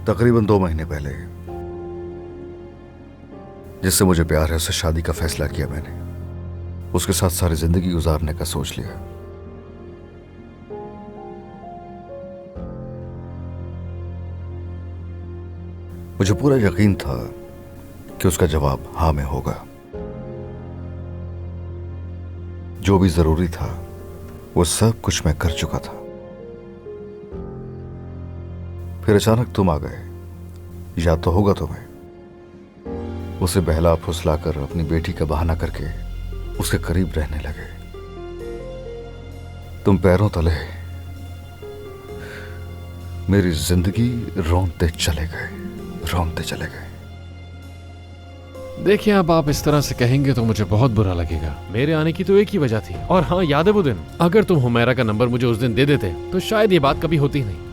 तकरीबन 2 महीने पहले जिससे मुझे प्यार है उससे शादी का फैसला किया मैंने। उसके साथ सारी जिंदगी गुजारने का सोच लिया। मुझे पूरा यकीन था कि उसका जवाब हाँ में होगा। जो भी जरूरी था वो सब कुछ मैं कर चुका था। फिर अचानक तुम आ गए। याद तो होगा तुम्हें। उसे बहला फुसला कर अपनी बेटी का बहाना करके उसके करीब रहने लगे। तुम पैरों तले मेरी जिंदगी रौंदते चले गए, रौंदते चले गए। देखिए, अब आप इस तरह से कहेंगे तो मुझे बहुत बुरा लगेगा। मेरे आने की तो एक ही वजह थी। और हाँ, याद है वो दिन? अगर तुम हुमैरा का नंबर मुझे उस दिन दे देते तो शायद ये बात कभी होती नहीं।